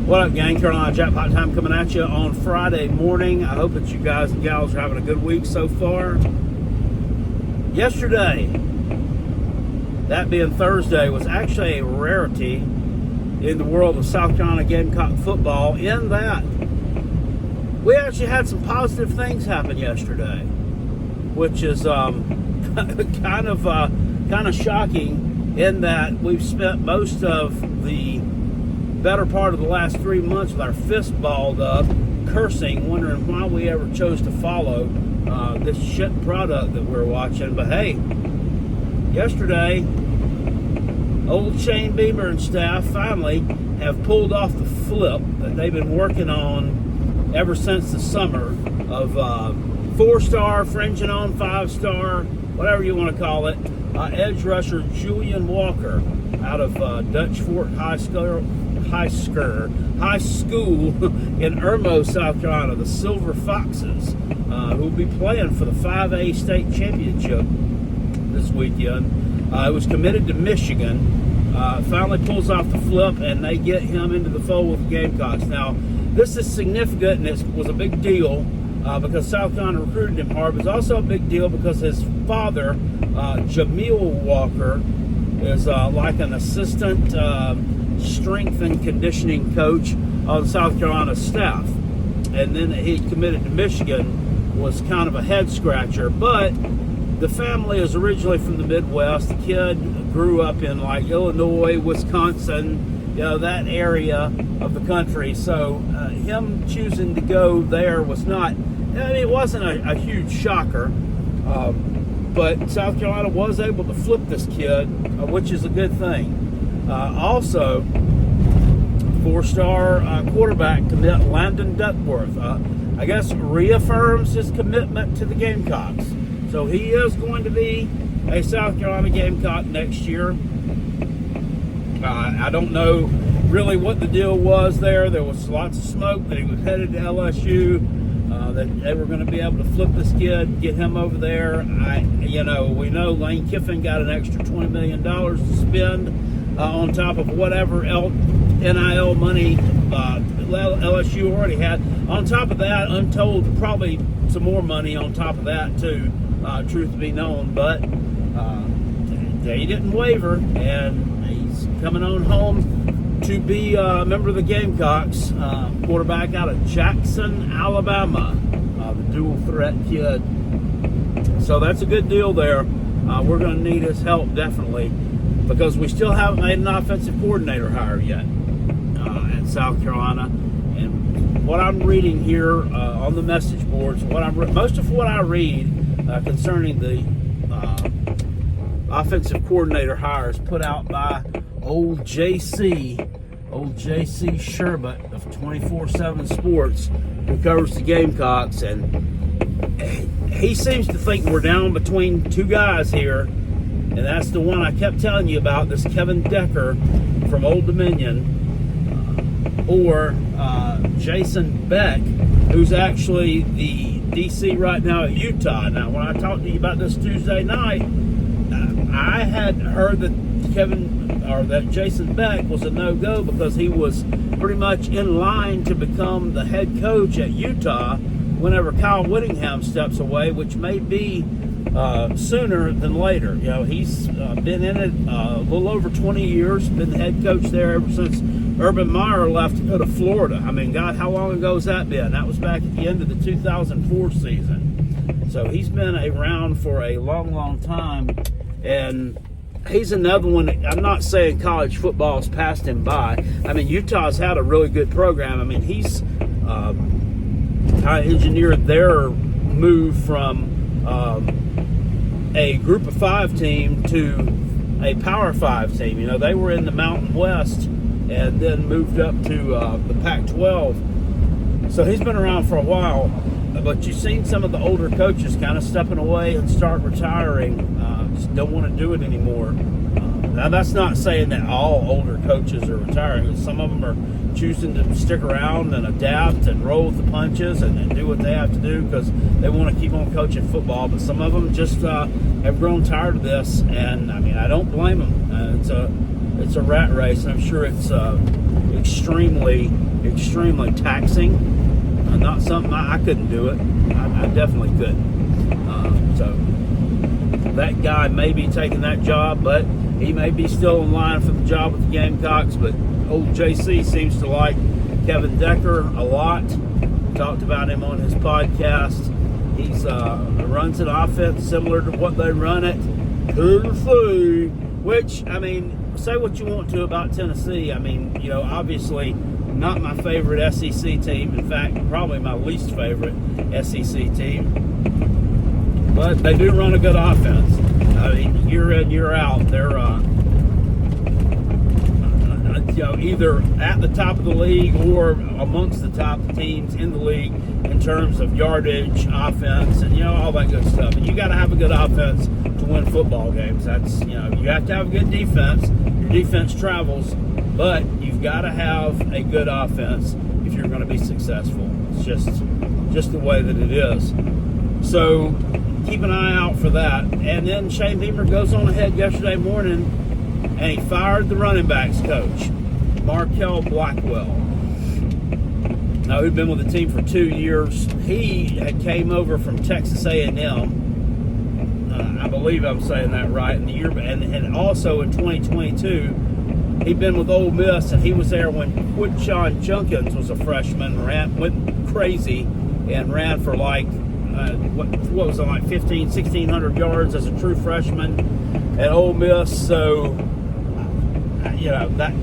What up, gang? Carolina Jackpot Time coming at you on Friday morning. I hope that you guys and gals are having a good week so far. Yesterday, that being Thursday, was actually a rarity in the world of South Carolina Gamecock football in that we actually had some positive things happen yesterday, which is kind of shocking in that we've spent most of the better part of the last 3 months with our fist balled up, cursing, wondering why we ever chose to follow this shit product that we're watching. But hey, yesterday, old Shane Beamer and staff finally have pulled off the flip that they've been working on ever since the summer of 4-star, fringing on 5-star, whatever you want to call it, edge rusher Julian Walker out of Dutch Fork High School in Irmo, South Carolina, the Silver Foxes, who will be playing for the 5A state championship this weekend. It was committed to Michigan. Finally pulls off the flip, and they get him into the fold with the Gamecocks. Now, this is significant, and it was a big deal because South Carolina recruited him hard. But it's also a big deal because his father, Jameel Walker, is like an assistant strength and conditioning coach on South Carolina staff. And then he committed to Michigan, was kind of a head scratcher. But the family is originally from the Midwest. The kid grew up in like Illinois, Wisconsin, that area of the country. So him choosing to go there was not, it wasn't a huge shocker. But South Carolina was able to flip this kid, which is a good thing. Also, 4-star quarterback commit Landon Duckworth, I guess, reaffirms his commitment to the Gamecocks. So he is going to be a South Carolina Gamecock next year. I don't know really what the deal was there. There was lots of smoke that he was headed to LSU. That they were going to be able to flip this kid, get him over there. We know Lane Kiffin got an extra $20 million to spend on top of whatever NIL money LSU already had. On top of that, untold, probably some more money on top of that too, truth be known. But they didn't waver, and he's coming on home to be a member of the Gamecocks, quarterback out of Jackson, Alabama, the dual threat kid. So that's a good deal there. We're going to need his help definitely, because we still haven't made an offensive coordinator hire yet at South Carolina. And what I'm reading here on the message boards, most of what I read concerning the offensive coordinator hires put out by old JC Sherbert of 24/7 Sports, who covers the Gamecocks, and he seems to think we're down between two guys here, and that's the one I kept telling you about, this Kevin Decker from Old Dominion, or Jason Beck, who's actually the DC right now at Utah. Now, when I talked to you about this Tuesday night, I had heard that that Jason Beck was a no-go because he was pretty much in line to become the head coach at Utah whenever Kyle Whittingham steps away, which may be sooner than later. He's been in it a little over 20 years, been the head coach there ever since Urban Meyer left to go to Florida. I mean, God, how long ago has that been? That was back at the end of the 2004 season. So he's been around for a long, long time, and he's another one. I'm not saying college football has passed him by. I mean, Utah's had a really good program. I mean, he's kind of engineered their move from a Group of 5 team to a Power 5 team. They were in the Mountain West and then moved up to the Pac-12. So he's been around for a while. But you've seen some of the older coaches kind of stepping away and start retiring. Just don't want to do it anymore. Now, that's not saying that all older coaches are retiring. Some of them are choosing to stick around and adapt and roll with the punches and do what they have to do because they want to keep on coaching football. But some of them just have grown tired of this, and I mean, I don't blame them. It's a rat race, and I'm sure it's extremely extremely taxing. Not something I couldn't do it. I definitely couldn't. So that guy may be taking that job, but he may be still in line for the job with the Gamecocks. But old JC seems to like Kevin Decker a lot. Talked about him on his podcast. He's runs an offense similar to what they run at Tennessee, which, I mean, say what you want to about Tennessee. I mean, obviously not my favorite SEC team. In fact, probably my least favorite SEC team. But they do run a good offense. I mean, year in, year out, they're either at the top of the league or amongst the top teams in the league in terms of yardage, offense, and all that good stuff. And you got to have a good offense to win football games. That's you have to have a good defense. Your defense travels, but you've got to have a good offense if you're going to be successful. It's just the way that it is. So keep an eye out for that. And then Shane Beamer goes on ahead yesterday morning and he fired the running backs coach, Markel Blackwell. Now, he'd been with the team for 2 years. He had came over from Texas A&M. I believe I'm saying that right. In the year, and also in 2022, he'd been with Ole Miss, and he was there when Quinshon Judkins was a freshman. Went crazy and ran for like what was it, like 1,600 yards as a true freshman at Ole Miss. So that.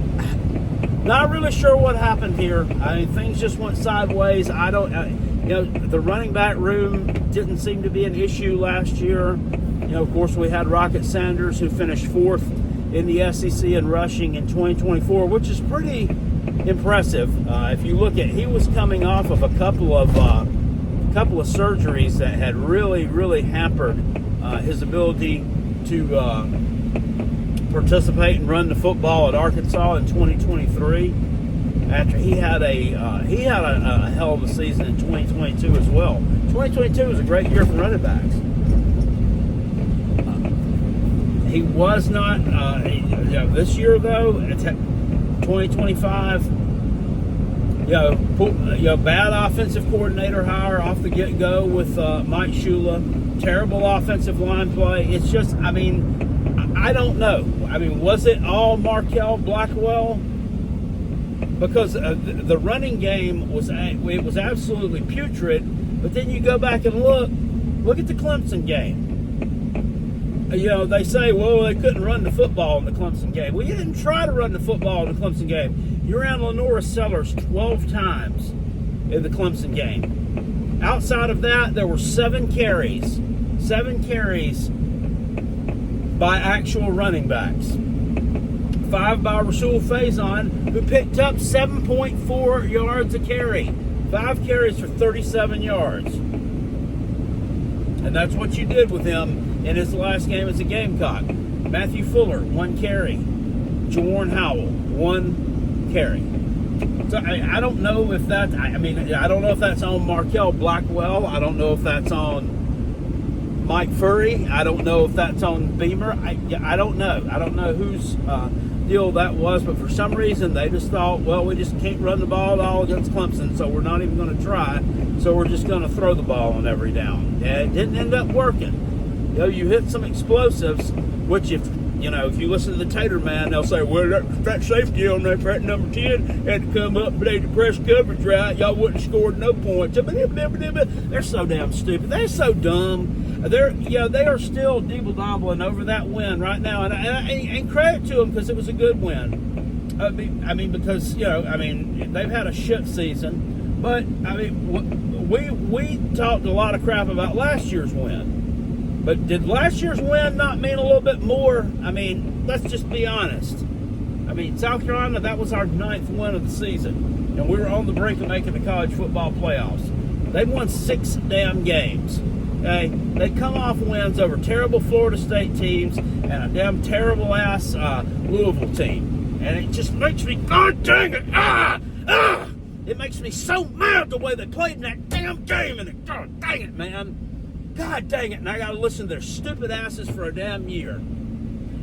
Not really sure what happened here. I mean, things just went sideways. The running back room didn't seem to be an issue last year. Of course, we had Rocket Sanders, who finished 4th in the SEC in rushing in 2024, which is pretty impressive. If you look at, he was coming off of a couple of surgeries that had really, really hampered his ability to participate and run the football at Arkansas in 2023. After he had a hell of a season in 2022 as well. 2022 was a great year for running backs. He was not this year though. 2025. Bad offensive coordinator hire off the get-go with Mike Shula. Terrible offensive line play. It's just, I don't know. Was it all Markel Blackwell? Because the running game was absolutely putrid. But then you go back and look at the Clemson game. They say, well, they couldn't run the football in the Clemson game. Well, you didn't try to run the football in the Clemson game. You ran Lenora Sellers 12 times in the Clemson game. Outside of that, there were 7 carries. 7 carries by actual running backs. 5 by Rasul Faison, who picked up 7.4 yards a carry. 5 carries for 37 yards. And that's what you did with him in his last game as a Gamecock. Matthew Fuller, 1 carry. Jawarn Howell, 1 carry. So I don't know if that, I don't know if that's on Markel Blackwell. I don't know if that's on Mike Furry. I don't know if that's on Beamer. I don't know. I don't know whose deal that was, but for some reason they just thought, well, we just can't run the ball at all against Clemson, so we're not even going to try. So we're just going to throw the ball on every down. And it didn't end up working. You hit some explosives, which if you listen to the Tater Man, they'll say, well, that safety on that number 10 had to come up and play the press coverage right. Y'all wouldn't have scored no points. They're so damn stupid. They're so dumb. They are still deeble-dobbling over that win right now, and credit to them because it was a good win. Because they've had a shit season, but we talked a lot of crap about last year's win. But did last year's win not mean a little bit more? Let's just be honest. South Carolina, that was our 9th win of the season, and we were on the brink of making the college football playoffs. They won 6 damn games. Okay, they come off wins over terrible Florida State teams and a damn terrible-ass Louisville team. And it just makes me, God dang it, it makes me so mad the way they played in that damn game. And God dang it, man. God dang it, and I got to listen to their stupid asses for a damn year.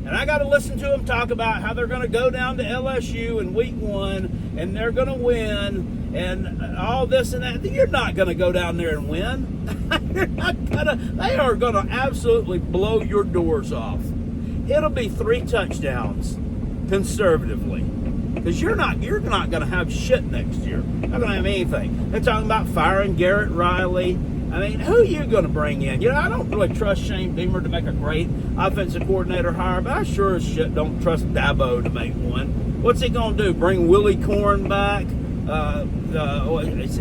And I got to listen to them talk about how they're going to go down to LSU in week 1 and they're going to win and all this and that. You're not going to go down there and win. You're not gonna. They are going to absolutely blow your doors off. It'll be 3 touchdowns conservatively. Because you're not going to have shit next year. Not going to have anything. They're talking about firing Garrett Riley. I mean, who are you going to bring in? You know, I don't really trust Shane Beamer to make a great offensive coordinator hire, but I sure as shit don't trust Dabo to make one. What's he going to do? Bring Willie Corn back? Who's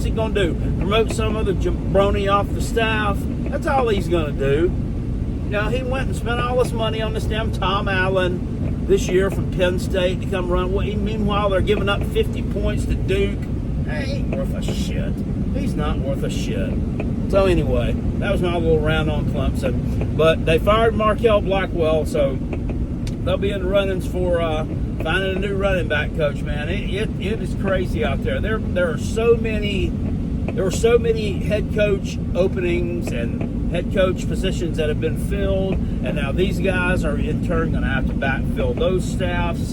he going to do? Promote some other jabroni off the staff? That's all he's going to do. You know, he went and spent all this money on this damn Tom Allen this year from Penn State to come run. Meanwhile, they're giving up 50 points to Duke. He ain't worth a shit. He's not worth a shit. So anyway, that was my little round on Clemson. But they fired Markel Blackwell, so they'll be in the run-ins for finding a new running back coach, man. It is crazy out there. There were so many head coach openings and head coach positions that have been filled, and now these guys are in turn going to have to backfill those staffs.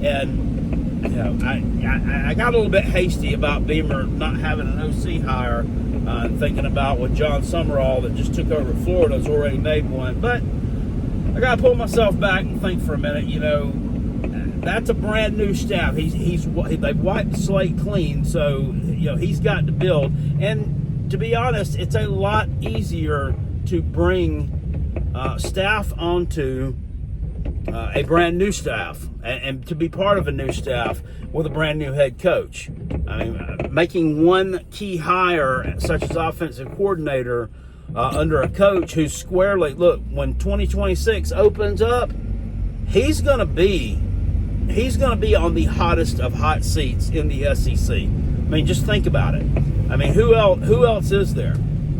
And you know, I got a little bit hasty about Beamer not having an OC hire, thinking about what John Summerall that just took over Florida has already made one. But I got to pull myself back and think for a minute. You know, that's a brand new staff. They've wiped the slate clean, so you know he's got to build. And to be honest, it's a lot easier to bring staff onto a brand new staff and to be part of a new staff with a brand new head coach. I mean, making one key hire such as offensive coordinator under a coach who's squarely, look, when 2026 opens up, he's going to be on the hottest of hot seats in the SEC. I mean, just think about it. I mean, who else is there?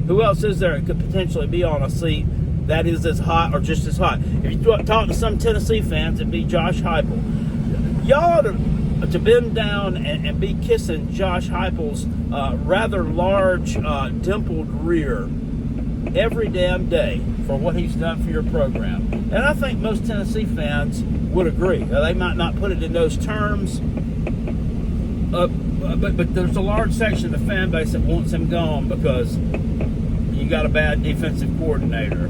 Who else is there that could potentially be on a seat that is as hot or just as hot? If you talk to some Tennessee fans, it'd be Josh Heupel. Y'all ought to bend down and be kissing Josh Heupel's rather large, dimpled rear every damn day for what he's done for your program. And I think most Tennessee fans would agree. Now, they might not put it in those terms, but there's a large section of the fan base that wants him gone because you got a bad defensive coordinator.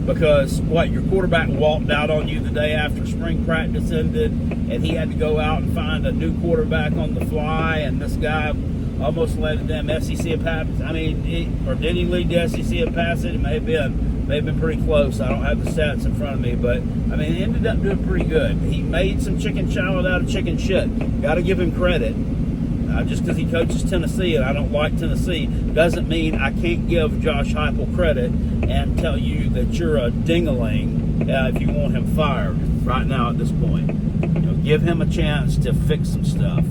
Because, your quarterback walked out on you the day after spring practice ended, and he had to go out and find a new quarterback on the fly, and this guy almost led them SEC in passing. I mean, or did he lead the SEC in passing? It may have been pretty close. I don't have the stats in front of me, but I mean, he ended up doing pretty good. He made some chicken salad out of chicken shit. Got to give him credit. Just because he coaches Tennessee and I don't like Tennessee doesn't mean I can't give Josh Heupel credit and tell you that you're a ding-a-ling if you want him fired right now at this point. You know, give him a chance to fix some stuff.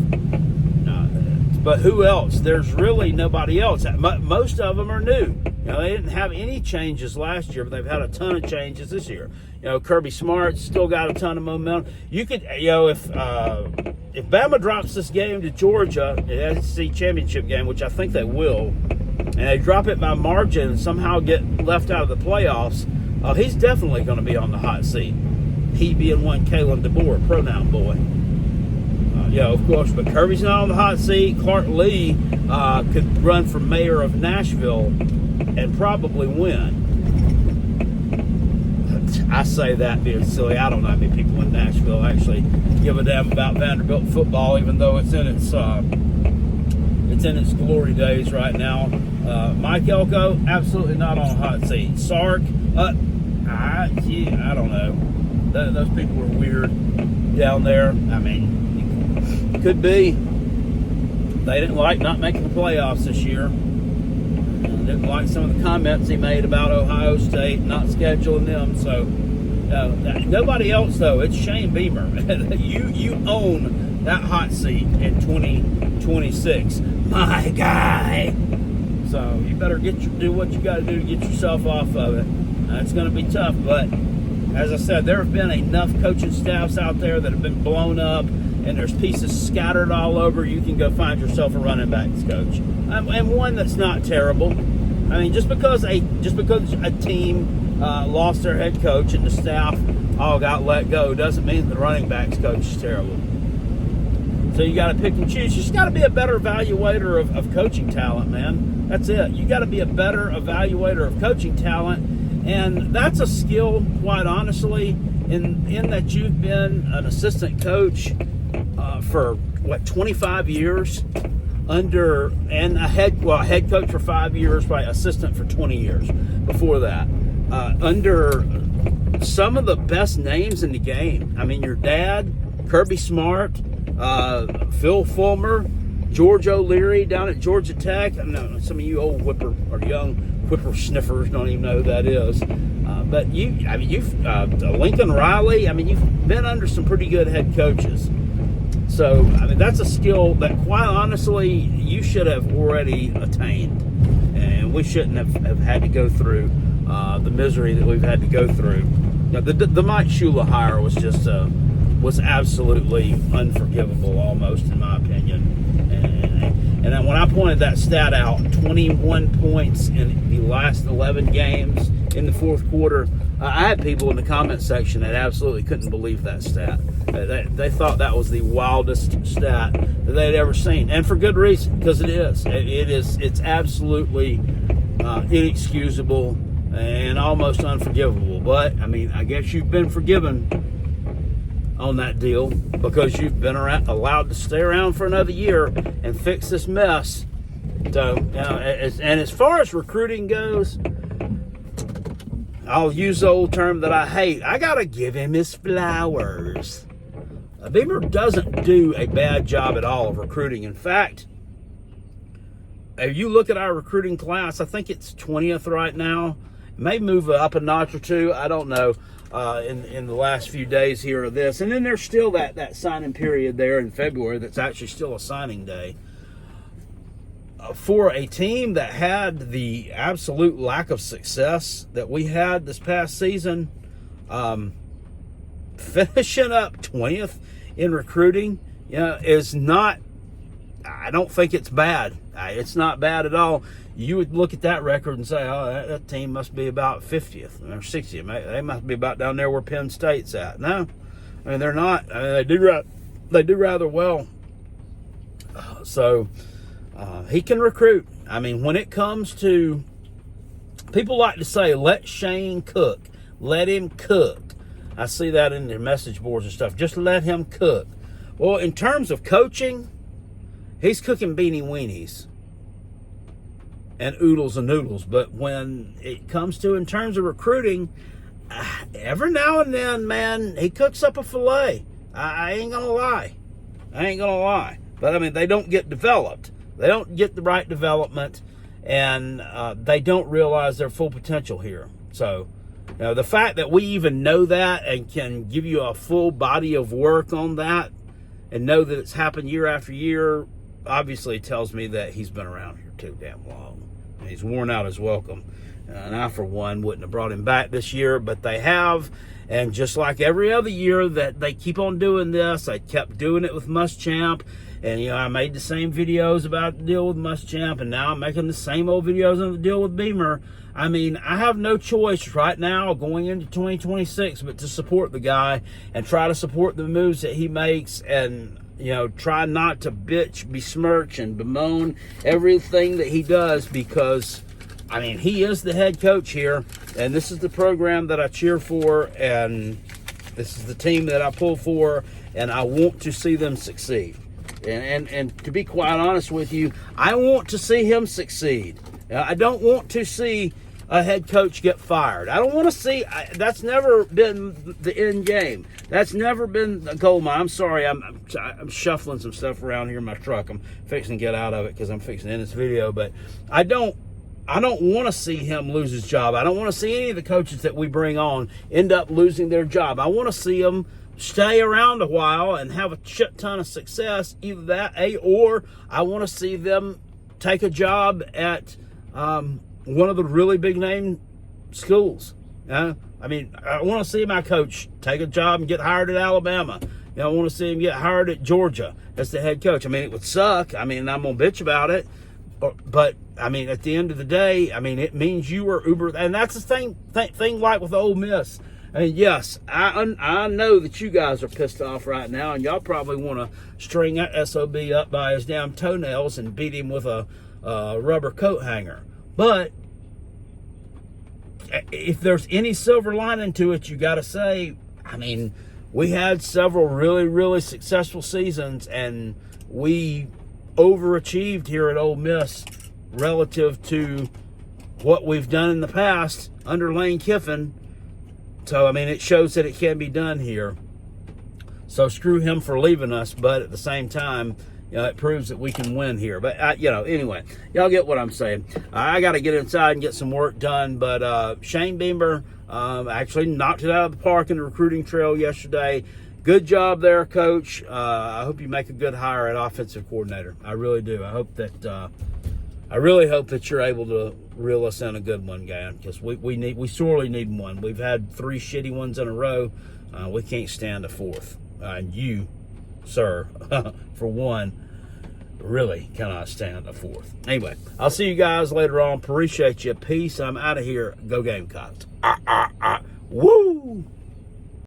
But who else? There's really nobody else. Most of them are new. You know, they didn't have any changes last year, but they've had a ton of changes this year. You know, Kirby Smart's still got a ton of momentum. You could, you know, if Bama drops this game to Georgia, the SEC championship game, which I think they will, and they drop it by margin and somehow get left out of the playoffs, he's definitely going to be on the hot seat. He being one Kalen DeBoer, pronoun boy. Of course, but Kirby's not on the hot seat. Clark Lee could run for mayor of Nashville and probably win. I say that being silly. I don't know how many people in Nashville actually give a damn about Vanderbilt football, even though it's in its glory days right now. Mike Elko, absolutely not on a hot seat. Sark, I don't know. Those people are weird down there. I mean, could be. They didn't like not making the playoffs this year. Didn't like some of the comments he made about Ohio State not scheduling them. So nobody else, though. It's Shane Beamer. You own that hot seat in 2026, my guy. So you better do what you got to do to get yourself off of it. It's going to be tough, but as I said, there have been enough coaching staffs out there that have been blown up, and there's pieces scattered all over. You can go find yourself a running backs coach, and one that's not terrible. I mean, just because a team lost their head coach and the staff all got let go doesn't mean the running backs coach is terrible. So you got to pick and choose. You just got to be a better evaluator of coaching talent, man. That's it. You got to be a better evaluator of coaching talent, and that's a skill, quite honestly, in that you've been an assistant coach for 25 years, and a head coach for 5 years, right? Assistant for 20 years before that, under some of the best names in the game. I mean, your dad, Kirby Smart, Phil Fulmer, George O'Leary down at Georgia Tech. I know some of you old young whippersniffers don't even know who that is. But you've Lincoln Riley. I mean, you've been under some pretty good head coaches. So, I mean, that's a skill that, quite honestly, you should have already attained. And we shouldn't have had to go through the misery that we've had to go through. Now, the Mike Shula hire was just was absolutely unforgivable, almost, in my opinion. And then when I pointed that stat out, 21 points in the last 11 games in the fourth quarter, I had people in the comment section that absolutely couldn't believe that stat. They thought that was the wildest stat that they'd ever seen, and for good reason, because it is. It's absolutely inexcusable and almost unforgivable. But I mean, I guess you've been forgiven on that deal because you've been allowed to stay around for another year and fix this mess. So, and as far as recruiting goes, I'll use the old term that I hate. I gotta give him his flowers. Beamer doesn't do a bad job at all of recruiting. In fact, if you look at our recruiting class, I think it's 20th right now. It may move up a notch or two. I don't know. In the last few days here of this. And then there's still that signing period there in February that's actually still a signing day. For a team that had the absolute lack of success that we had this past season, finishing up 20th in recruiting, is not, I don't think it's bad. It's not bad at all. You would look at that record and say, oh, that team must be about 50th or 60th. They must be about down there where Penn State's at. No, I mean, they're not. I mean, they do rather well. So he can recruit. I mean, when it comes to, people like to say, let Shane cook. Let him cook. I see that in their message boards and stuff. Just let him cook. Well, in terms of coaching, he's cooking beanie weenies and oodles and noodles. But when it comes to, in terms of recruiting, every now and then, man, he cooks up a filet. I ain't gonna lie. But I mean, they don't get developed. They don't get the right development, and they don't realize their full potential here. So, the fact that we even know that and can give you a full body of work on that and know that it's happened year after year, obviously tells me that he's been around here too damn long. He's worn out his welcome. And I, for one, wouldn't have brought him back this year, but they have. And just like every other year that they keep on doing this, I kept doing it with Muschamp. And, I made the same videos about the deal with Muschamp, and now I'm making the same old videos on the deal with Beamer. I mean, I have no choice right now going into 2026 but to support the guy and try to support the moves that he makes, and try not to bitch, besmirch, and bemoan everything that he does, because, I mean, he is the head coach here, and this is the program that I cheer for, and this is the team that I pull for, and I want to see them succeed. And to be quite honest with you, I want to see him succeed. I don't want to see a head coach get fired. I don't want to see, that's never been the end game. That's never been the goal mine. I'm sorry, I'm shuffling some stuff around here in my truck. I'm fixing to get out of it because I'm fixing to end this video, but I don't want to see him lose his job. I don't want to see any of the coaches that we bring on end up losing their job. I want to see them stay around a while and have a shit ton of success. Either that, or I want to see them take a job at one of the really big name schools. I mean, I want to see my coach take a job and get hired at Alabama. I want to see him get hired at Georgia as the head coach. I mean, it would suck. I mean, I'm going to bitch about it. But I mean, at the end of the day, I mean, it means you are uber, and that's the thing like with Ole Miss. I mean, yes, I know that you guys are pissed off right now, and y'all probably want to string that SOB up by his damn toenails and beat him with a rubber coat hanger. But if there's any silver lining to it, you got to say, I mean, we had several really, really successful seasons, and we overachieved here at Ole Miss relative to what we've done in the past under Lane Kiffin. So, I mean, it shows that it can be done here. So screw him for leaving us, but at the same time, it proves that we can win here. But, anyway, y'all get what I'm saying. I got to get inside and get some work done. But Shane Beamer actually knocked it out of the park in the recruiting trail yesterday. Good job there, Coach. I hope you make a good hire at offensive coordinator. I really do. I hope that I really hope that you're able to reel us in a good one, guy, because we sorely need one. We've had 3 shitty ones in a row. We can't stand a fourth. And you, sir, for one, really cannot stand a fourth. Anyway, I'll see you guys later on. Appreciate you. Peace. I'm out of here. Go Gamecocks. Woo!